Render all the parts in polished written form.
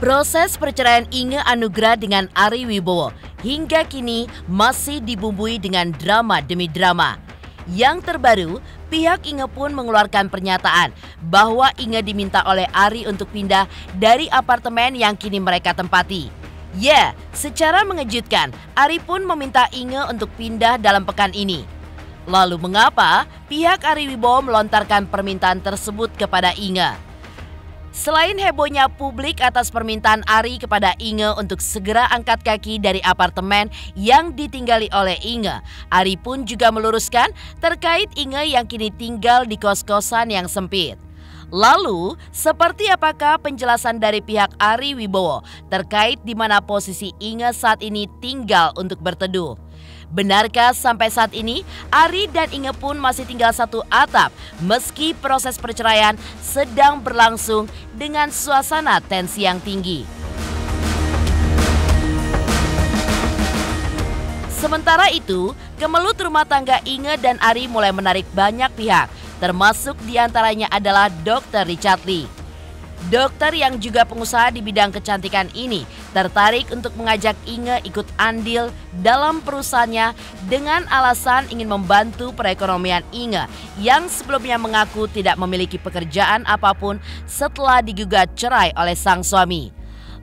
Proses perceraian Inge Anugrah dengan Ari Wibowo hingga kini masih dibumbui dengan drama demi drama. Yang terbaru, pihak Inge pun mengeluarkan pernyataan bahwa Inge diminta oleh Ari untuk pindah dari apartemen yang kini mereka tempati. Ya, secara mengejutkan, Ari pun meminta Inge untuk pindah dalam pekan ini. Lalu mengapa pihak Ari Wibowo melontarkan permintaan tersebut kepada Inge? Selain hebohnya publik atas permintaan Ari kepada Inge untuk segera angkat kaki dari apartemen yang ditinggali oleh Inge, Ari pun juga meluruskan terkait Inge yang kini tinggal di kos-kosan yang sempit. Lalu, seperti apakah penjelasan dari pihak Ari Wibowo terkait di mana posisi Inge saat ini tinggal untuk berteduh? Benarkah sampai saat ini Ari dan Inge pun masih tinggal satu atap meski proses perceraian sedang berlangsung dengan suasana tensi yang tinggi? Sementara itu, kemelut rumah tangga Inge dan Ari mulai menarik banyak pihak, termasuk diantaranya adalah Dr. Richard Lee. Dokter yang juga pengusaha di bidang kecantikan ini tertarik untuk mengajak Inge ikut andil dalam perusahaannya dengan alasan ingin membantu perekonomian Inge yang sebelumnya mengaku tidak memiliki pekerjaan apapun setelah digugat cerai oleh sang suami.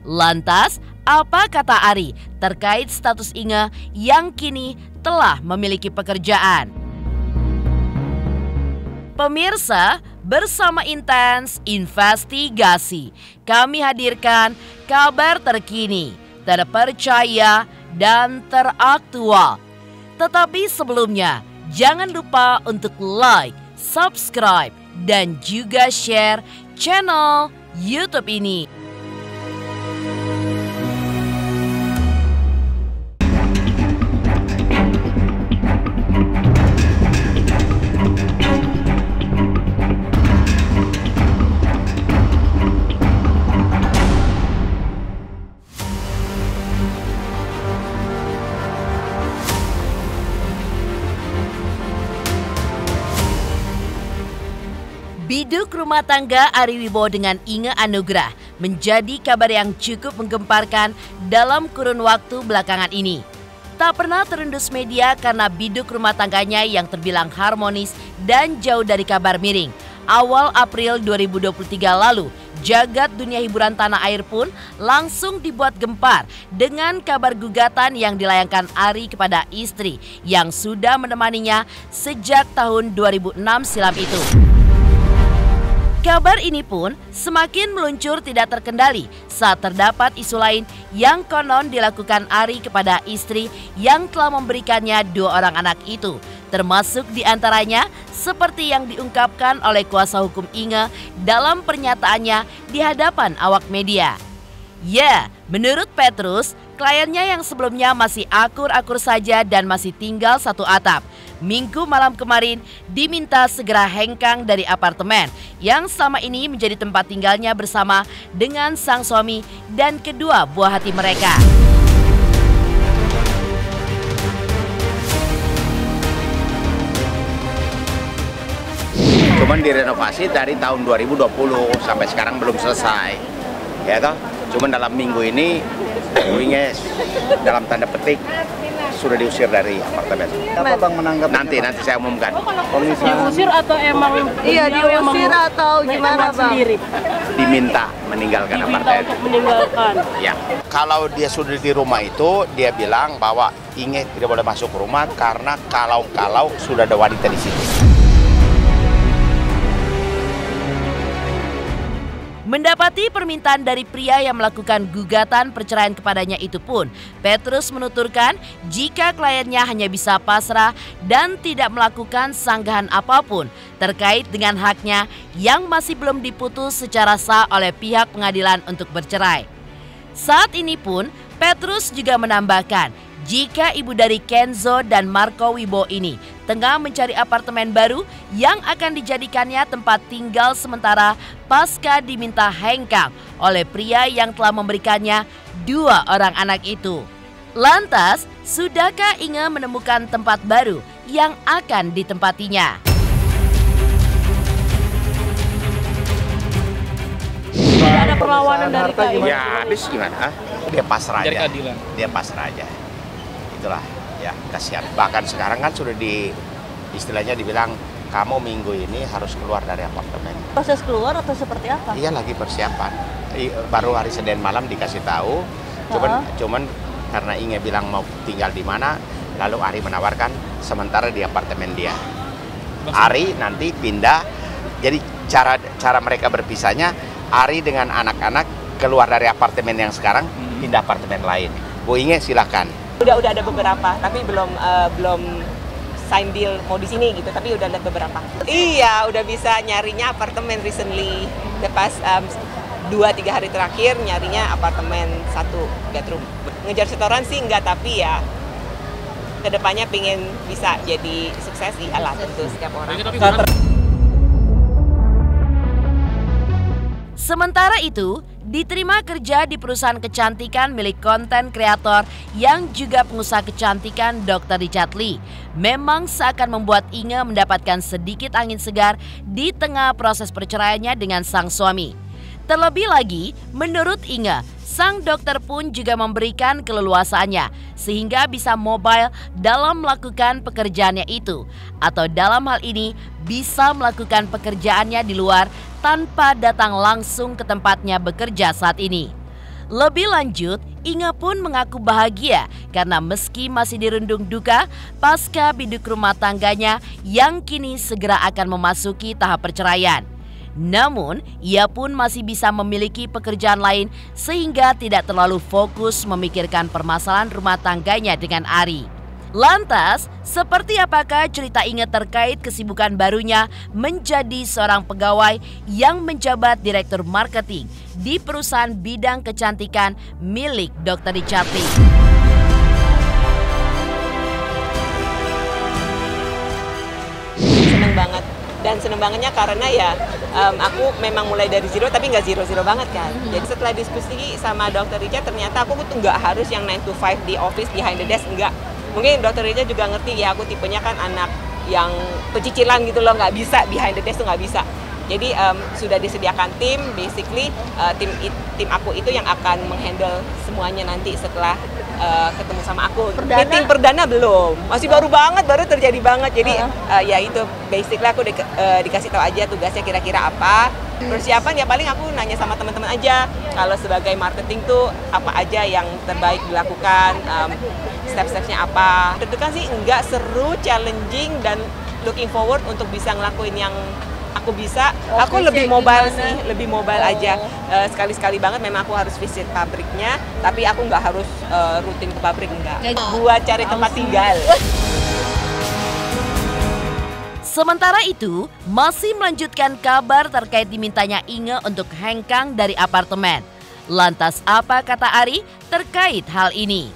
Lantas, apa kata Ari terkait status Inge yang kini telah memiliki pekerjaan? Pemirsa, bersama Intens Investigasi, kami hadirkan kabar terkini, terpercaya, dan teraktual. Tetapi sebelumnya, jangan lupa untuk like, subscribe, dan juga share channel YouTube ini. Biduk rumah tangga Ari Wibowo dengan Inge Anugrah menjadi kabar yang cukup menggemparkan dalam kurun waktu belakangan ini. Tak pernah terendus media karena biduk rumah tangganya yang terbilang harmonis dan jauh dari kabar miring. Awal April 2023 lalu, jagat dunia hiburan tanah air pun langsung dibuat gempar dengan kabar gugatan yang dilayangkan Ari kepada istri yang sudah menemaninya sejak tahun 2006 silam itu. Kabar ini pun semakin meluncur tidak terkendali saat terdapat isu lain yang konon dilakukan Ari kepada istri yang telah memberikannya 2 orang anak itu. Termasuk diantaranya seperti yang diungkapkan oleh kuasa hukum Inge dalam pernyataannya di hadapan awak media. Ya, menurut Petrus, kliennya yang sebelumnya masih akur-akur saja dan masih tinggal satu atap, Minggu malam kemarin diminta segera hengkang dari apartemen yang selama ini menjadi tempat tinggalnya bersama dengan sang suami dan kedua buah hati mereka. Cuman direnovasi dari tahun 2020 sampai sekarang belum selesai, ya toh. Cuman dalam minggu ini, Inge dalam tanda petik sudah diusir dari apartemen. Apa Bang menanggap? Nanti saya umumkan. Diusir atau emang diusir atau gimana Bang? Sendiri? Diminta meninggalkan apartemen. Untuk meninggalkan. Ya. Kalau dia sudah di rumah itu, dia bilang bahwa Inge tidak boleh masuk ke rumah karena kalau sudah ada wanita di situ. Mendapati permintaan dari pria yang melakukan gugatan perceraian kepadanya itu pun, Petrus menuturkan jika kliennya hanya bisa pasrah dan tidak melakukan sanggahan apapun terkait dengan haknya yang masih belum diputus secara sah oleh pihak pengadilan untuk bercerai. Saat ini pun, Petrus juga menambahkan jika ibu dari Kenzo dan Marco Wibowo ini tengah mencari apartemen baru yang akan dijadikannya tempat tinggal sementara pasca diminta hengkang oleh pria yang telah memberikannya 2 orang anak itu. Lantas, sudahkah Inge menemukan tempat baru yang akan ditempatinya? Tidak ada perlawanan keputusan dari harta KI. gimana? Ya habis gimana? Dia pasrah Mencari aja. keadilan. Dia pasrah aja. Itulah ya kasihan. Bahkan sekarang kan sudah istilahnya dibilang kamu minggu ini harus keluar dari apartemen. Proses keluar atau seperti apa? Iya lagi persiapan. Baru hari Senin malam dikasih tahu. Cuman karena Inge bilang mau tinggal di mana, lalu Ari menawarkan sementara di apartemen dia. Ari nanti pindah. Jadi cara mereka berpisahnya, Ari dengan anak-anak keluar dari apartemen yang sekarang pindah apartemen lain. Bu Inge silakan. Udah ada beberapa, tapi belum sign deal mau di sini gitu, tapi udah lihat beberapa. Iya, udah bisa nyarinya apartemen recently. The past 2-3 hari terakhir nyarinya apartemen 1 bedroom. Ngejar setoran sih enggak, tapi ya kedepannya pingin bisa jadi sukses, iyalah tentu setiap orang. Sementara itu, diterima kerja di perusahaan kecantikan milik konten kreator yang juga pengusaha kecantikan Dr. Richard Lee memang seakan membuat Inge mendapatkan sedikit angin segar di tengah proses perceraiannya dengan sang suami. Terlebih lagi, menurut Inge, sang dokter pun juga memberikan keleluasaannya sehingga bisa mobile dalam melakukan pekerjaannya itu, atau dalam hal ini bisa melakukan pekerjaannya di luar tanpa datang langsung ke tempatnya bekerja saat ini. Lebih lanjut, Inge pun mengaku bahagia karena meski masih dirundung duka pasca biduk rumah tangganya yang kini segera akan memasuki tahap perceraian. Namun, ia pun masih bisa memiliki pekerjaan lain sehingga tidak terlalu fokus memikirkan permasalahan rumah tangganya dengan Ari. Lantas, seperti apakah cerita Inge terkait kesibukan barunya menjadi seorang pegawai yang menjabat direktur marketing di perusahaan bidang kecantikan milik Dr. Richard Lee? Seneng banget. Dan seneng bangetnya karena ya aku memang mulai dari zero tapi nggak zero banget kan. Jadi setelah diskusi sama Dr. Richard ternyata aku tuh nggak harus yang 9 to 5 di office behind the desk, enggak. Mungkin Dr. Richard juga ngerti ya aku tipenya kan anak yang pecicilan gitu loh, nggak bisa behind the desk tuh nggak bisa. Jadi sudah disediakan tim, basically tim aku itu yang akan menghandle semuanya nanti setelah ketemu sama aku. Meeting perdana belum, masih baru terjadi banget. Jadi ya itu basically aku dikasih tahu aja tugasnya kira-kira apa. Persiapan ya paling aku nanya sama teman-teman aja. Kalau sebagai marketing tuh apa aja yang terbaik dilakukan, step-stepnya apa. Tentukan sih enggak, seru, challenging dan looking forward untuk bisa ngelakuin yang aku bisa. Aku lebih mobile sih, lebih mobile aja. Sekali-sekali banget memang aku harus visit pabriknya, tapi aku nggak harus rutin ke pabrik, enggak. Buat cari tempat tinggal. Sementara itu, masih melanjutkan kabar terkait dimintanya Inge untuk hengkang dari apartemen. Lantas apa kata Ari terkait hal ini?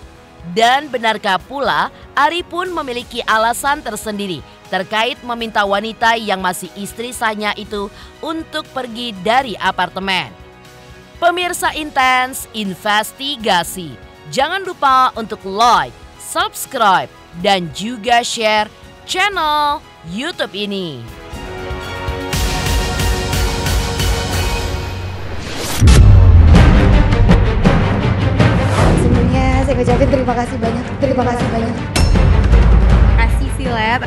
Dan benarkah pula Ari pun memiliki alasan tersendiri terkait meminta wanita yang masih istri sahnya itu untuk pergi dari apartemen? Pemirsa Intens Investigasi, jangan lupa untuk like, subscribe, dan juga share channel YouTube ini. Sebelumnya saya ucapin terima kasih banyak. Makasih Silet.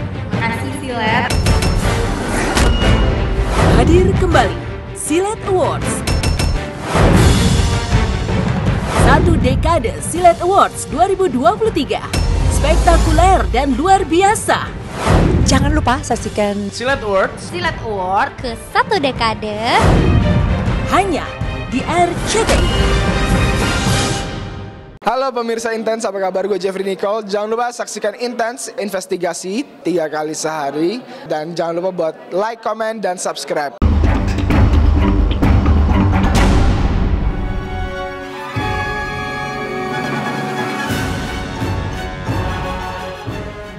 Hadir kembali Silet Awards. 1 dekade Silet Awards 2023. Spektakuler dan luar biasa. Jangan lupa saksikan Silet Awards ke 1 dekade Hanya di RCTI. Halo pemirsa Intens, apa kabar? Gue Jeffrey Nicole. Jangan lupa saksikan Intens Investigasi 3 kali sehari. Dan jangan lupa buat like, comment, dan subscribe.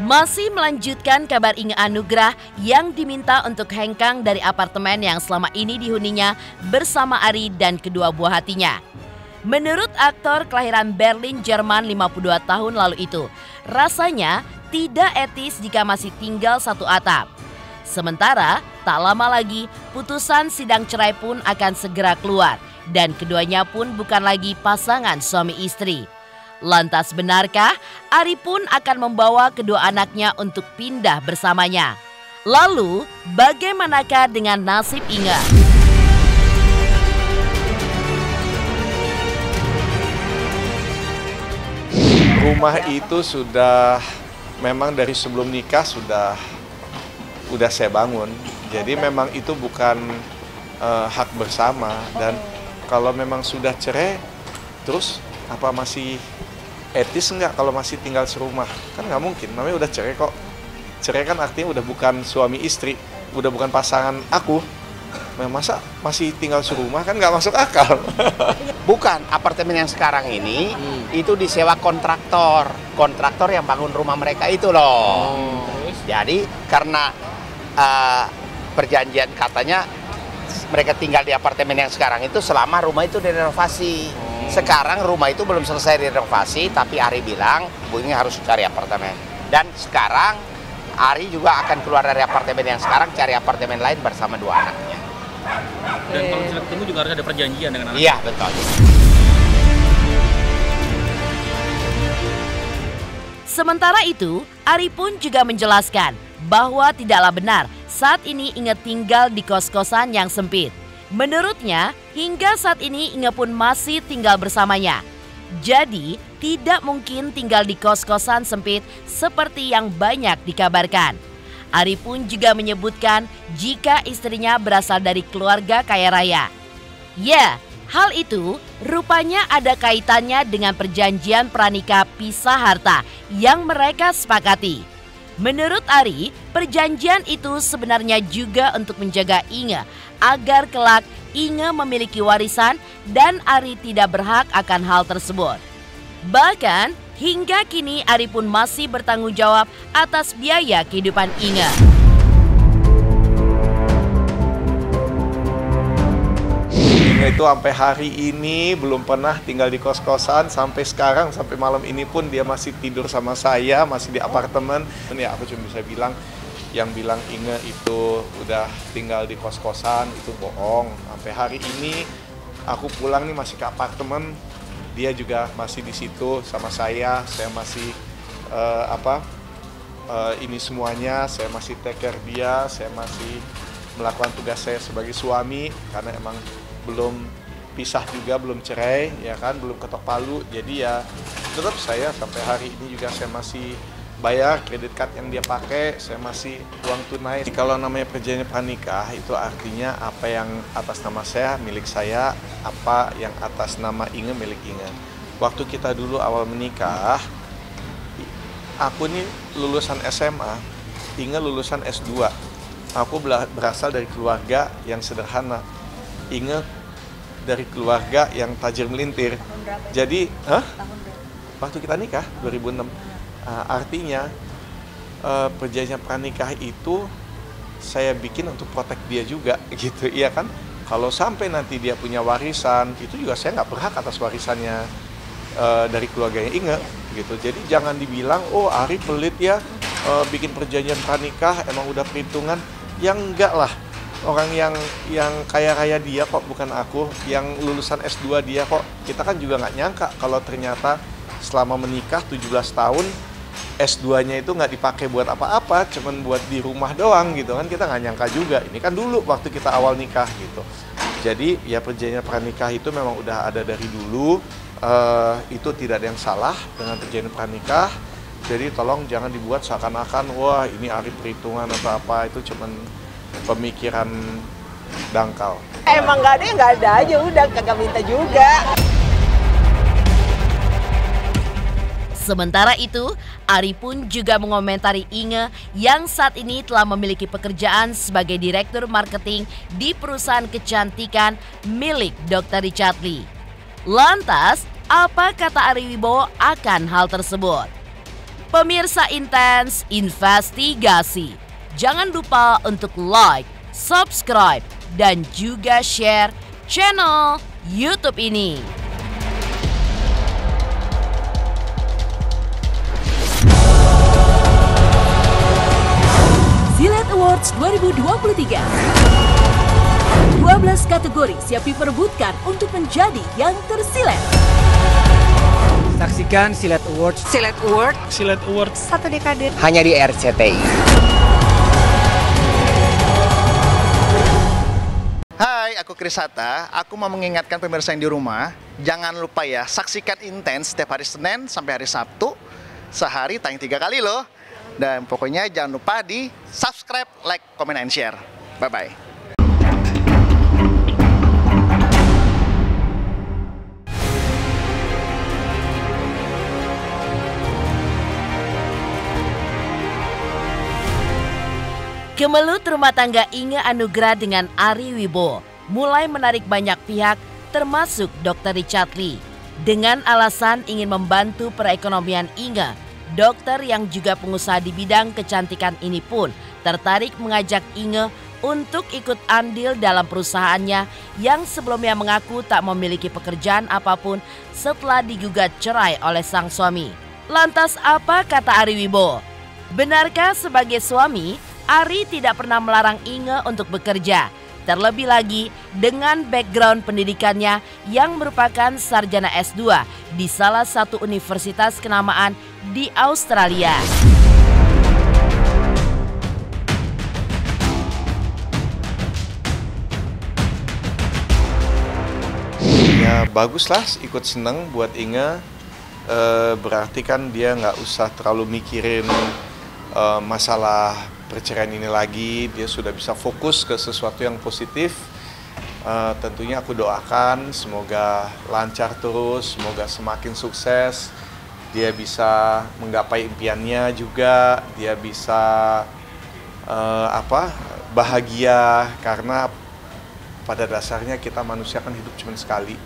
Masih melanjutkan kabar Inge Anugrah yang diminta untuk hengkang dari apartemen yang selama ini dihuninya bersama Ari dan kedua buah hatinya. Menurut aktor kelahiran Berlin, Jerman 52 tahun lalu itu, rasanya tidak etis jika masih tinggal satu atap. Sementara tak lama lagi putusan sidang cerai pun akan segera keluar dan keduanya pun bukan lagi pasangan suami istri. Lantas benarkah Ari pun akan membawa kedua anaknya untuk pindah bersamanya? Lalu bagaimanakah dengan nasib Inge? Rumah itu sudah memang dari sebelum nikah sudah saya bangun. Jadi memang itu bukan hak bersama, dan kalau memang sudah cerai, terus apa masih etis nggak kalau masih tinggal serumah? Kan nggak mungkin, namanya udah cerai kok. Cerai kan artinya udah bukan suami istri, udah bukan pasangan aku. Masa masih tinggal serumah, kan nggak masuk akal. Bukan, apartemen yang sekarang ini itu disewa kontraktor. Kontraktor yang bangun rumah mereka itu loh. Jadi karena perjanjian katanya mereka tinggal di apartemen yang sekarang itu selama rumah itu direnovasi. Sekarang rumah itu belum selesai direnovasi, tapi Ari bilang Bu Inge harus cari apartemen. Dan sekarang Ari juga akan keluar dari apartemen yang sekarang, cari apartemen lain bersama dua anaknya. Dan kalau misalnya ketemu juga harus ada perjanjian dengan anak. Iya, betul. Sementara itu, Ari pun juga menjelaskan bahwa tidaklah benar saat ini Inge tinggal di kos-kosan yang sempit. Menurutnya, hingga saat ini Inge pun masih tinggal bersamanya. Jadi, tidak mungkin tinggal di kos-kosan sempit seperti yang banyak dikabarkan. Ari pun juga menyebutkan jika istrinya berasal dari keluarga kaya raya. Ya, hal itu rupanya ada kaitannya dengan perjanjian pranikah pisah harta yang mereka sepakati. Menurut Ari, perjanjian itu sebenarnya juga untuk menjaga Inge agar kelak Inge memiliki warisan dan Ari tidak berhak akan hal tersebut. Bahkan hingga kini Ari pun masih bertanggung jawab atas biaya kehidupan Inge. Inge itu sampai hari ini belum pernah tinggal di kos-kosan, sampai sekarang, sampai malam ini pun dia masih tidur sama saya, masih di apartemen. Ya aku cuma bisa bilang, yang bilang Inge itu udah tinggal di kos-kosan itu bohong. Sampai hari ini aku pulang nih masih ke apartemen, dia juga masih di situ sama saya masih ini semuanya, saya masih take care dia, saya masih melakukan tugas saya sebagai suami karena emang belum pisah juga, belum cerai, ya kan, belum ketok palu. Jadi ya tetap saya sampai hari ini juga saya masih bayar kredit card yang dia pakai, saya masih uang tunai. Kalau namanya perjanjian pranikah itu artinya apa yang atas nama saya milik saya, apa yang atas nama Inge milik Inge. Waktu kita dulu awal menikah, aku nih lulusan SMA, Inge lulusan S2. Aku berasal dari keluarga yang sederhana. Inge dari keluarga yang tajir melintir. Jadi, waktu kita nikah 2006. Artinya perjanjian pranikah itu saya bikin untuk protek dia juga gitu, iya kan? Kalau sampai nanti dia punya warisan, itu juga saya nggak berhak atas warisannya dari keluarganya Inge gitu. Jadi jangan dibilang, oh Ari pelit ya bikin perjanjian pranikah, emang udah perhitungan. Ya enggak lah, orang yang kaya-kaya dia kok, bukan aku. Yang lulusan S2 dia kok. Kita kan juga nggak nyangka kalau ternyata selama menikah 17 tahun S2-nya itu nggak dipakai buat apa-apa, cuman buat di rumah doang gitu kan. Kita nggak nyangka juga, ini kan dulu waktu kita awal nikah gitu. Jadi ya perjanjian pranikah itu memang udah ada dari dulu, itu tidak ada yang salah dengan perjanjian pranikah. Jadi tolong jangan dibuat seakan-akan, wah ini Ari perhitungan atau apa, itu cuman pemikiran dangkal. Emang nggak ada ya nggak ada aja, udah kagak minta juga. Sementara itu, Ari pun juga mengomentari Inge yang saat ini telah memiliki pekerjaan sebagai Direktur Marketing di perusahaan kecantikan milik Dr. Richard Lee. Lantas, apa kata Ari Wibowo akan hal tersebut? Pemirsa Intens Investigasi, jangan lupa untuk like, subscribe, dan juga share channel YouTube ini. Silet Awards 2023 12 kategori siap diperebutkan untuk menjadi yang tersilet. Saksikan Silet Awards. Silet Award. Silet Awards. Satu dekade. Hanya di RCTI. Hai, aku Krisata. Aku mau mengingatkan pemirsa yang di rumah, jangan lupa ya, saksikan Intens setiap hari Senin sampai hari Sabtu. Sehari tayang 3 kali loh. Dan pokoknya jangan lupa di subscribe, like, comment, and share. Bye-bye. Kemelut rumah tangga Inge Anugrah dengan Ari Wibowo mulai menarik banyak pihak termasuk Dr. Richard Lee. Dengan alasan ingin membantu perekonomian Inge, dokter yang juga pengusaha di bidang kecantikan ini pun tertarik mengajak Inge untuk ikut andil dalam perusahaannya yang sebelumnya mengaku tak memiliki pekerjaan apapun setelah digugat cerai oleh sang suami. Lantas apa kata Ari Wibowo? Benarkah sebagai suami, Ari tidak pernah melarang Inge untuk bekerja? Terlebih lagi dengan background pendidikannya yang merupakan sarjana S2 di salah satu universitas kenamaan di Australia. Ya baguslah, ikut seneng buat Inge. Berarti kan dia nggak usah terlalu mikirin masalah perceraian ini lagi. Dia sudah bisa fokus ke sesuatu yang positif. Tentunya aku doakan semoga lancar terus, semoga semakin sukses. Dia bisa menggapai impiannya juga, dia bisa bahagia, karena pada dasarnya kita manusia kan hidup cuma sekali.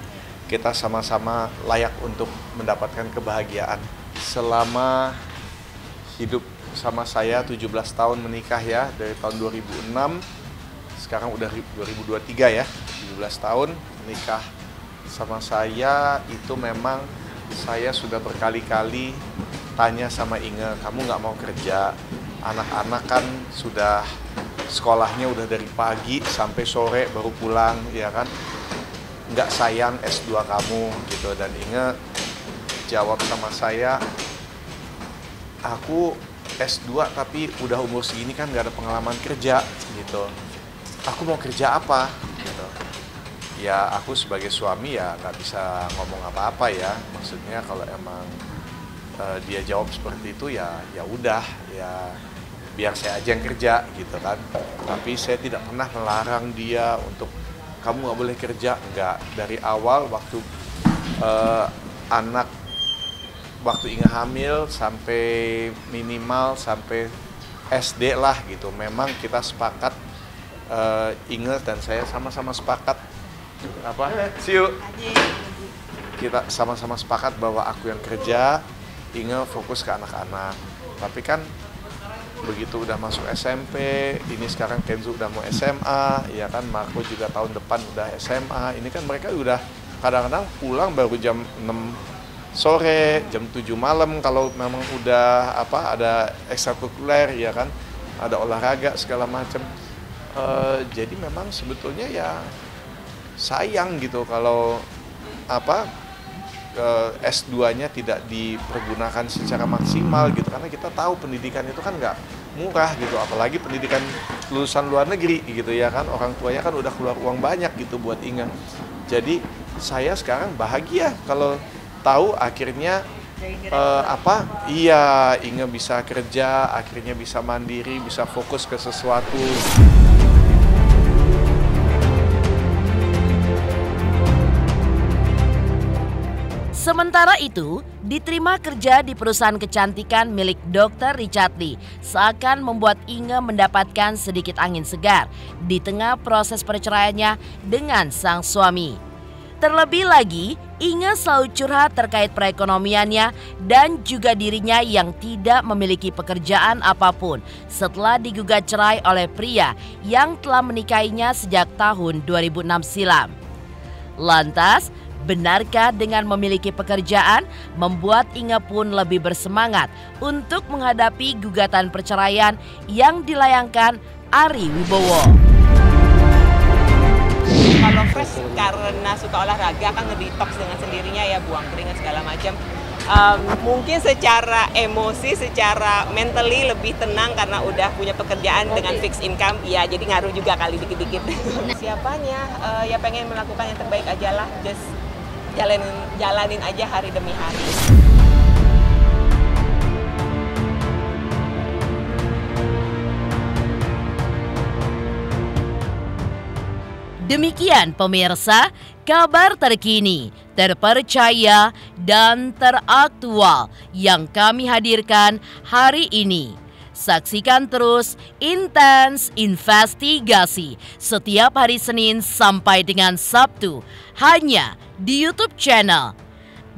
Kita sama-sama layak untuk mendapatkan kebahagiaan. Selama hidup sama saya 17 tahun menikah ya, dari tahun 2006, sekarang udah 2023 ya, 17 tahun menikah sama saya. Itu memang saya sudah berkali-kali tanya sama Inge, kamu nggak mau kerja? Anak-anak kan sudah sekolahnya udah dari pagi sampai sore baru pulang, ya kan? Nggak sayang S2 kamu gitu. Dan Inge jawab sama saya, aku S2 tapi udah umur segini kan nggak ada pengalaman kerja gitu. Aku mau kerja apa gitu. Ya aku sebagai suami ya nggak bisa ngomong apa-apa ya. Maksudnya kalau emang dia jawab seperti itu ya udah ya, biar saya aja yang kerja gitu kan. Tapi saya tidak pernah melarang dia untuk kamu nggak boleh kerja, nggak. Dari awal waktu waktu Inge hamil sampai minimal sampai SD lah gitu, memang kita sepakat, Inge dan saya sama-sama sepakat kita sama-sama sepakat bahwa aku yang kerja, Inge fokus ke anak-anak. Tapi kan begitu udah masuk SMP, ini sekarang Kenzo udah mau SMA, ya kan, Marco juga tahun depan udah SMA. Ini kan mereka udah kadang-kadang pulang baru jam 6 sore, jam 7 malam kalau memang udah ada ekstrakurikuler, ya kan, ada olahraga segala macam. Jadi memang sebetulnya ya sayang gitu kalau S2-nya tidak dipergunakan secara maksimal gitu, karena kita tahu pendidikan itu kan nggak murah gitu, apalagi pendidikan lulusan luar negeri gitu, ya kan, orang tuanya kan udah keluar uang banyak gitu buat Inge. Jadi saya sekarang bahagia kalau tahu akhirnya Inge bisa kerja, akhirnya bisa mandiri, bisa fokus ke sesuatu. Sementara itu, diterima kerja di perusahaan kecantikan milik Dr. Richard Lee seakan membuat Inge mendapatkan sedikit angin segar di tengah proses perceraiannya dengan sang suami. Terlebih lagi, Inge selalu curhat terkait perekonomiannya dan juga dirinya yang tidak memiliki pekerjaan apapun setelah digugat cerai oleh pria yang telah menikahinya sejak tahun 2006 silam. Lantas, benarkah dengan memiliki pekerjaan membuat Inge pun lebih bersemangat untuk menghadapi gugatan perceraian yang dilayangkan Ari Wibowo? Kalau karena suka olahraga kan ngedetox dengan sendirinya ya, buang keringat segala macam. Mungkin secara emosi, secara mentally lebih tenang karena udah punya pekerjaan dengan fixed income, ya jadi ngaruh juga kali dikit-dikit. Siapanya ya pengen melakukan yang terbaik aja lah, just jalanin aja hari demi hari. Demikian pemirsa, kabar terkini, terpercaya, dan teraktual yang kami hadirkan hari ini. Saksikan terus Intens Investigasi setiap hari Senin sampai dengan Sabtu hanya di YouTube channel.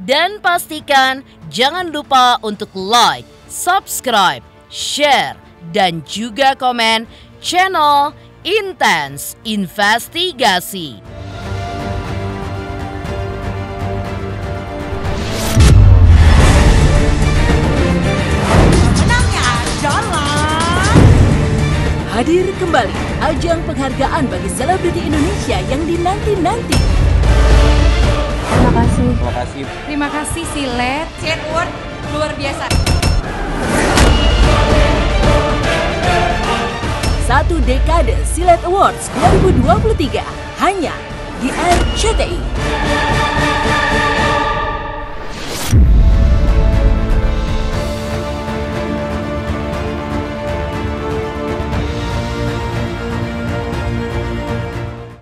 Dan pastikan jangan lupa untuk like, subscribe, share, dan juga komen channel Intens Investigasi. Menangnya adalah... Hadir kembali ajang penghargaan bagi selebriti Indonesia yang dinanti-nanti. Terima kasih. Terima kasih. Terima kasih Silet. Silet Award luar biasa. 1 Dekade Silet Awards 2023 hanya di RCTI.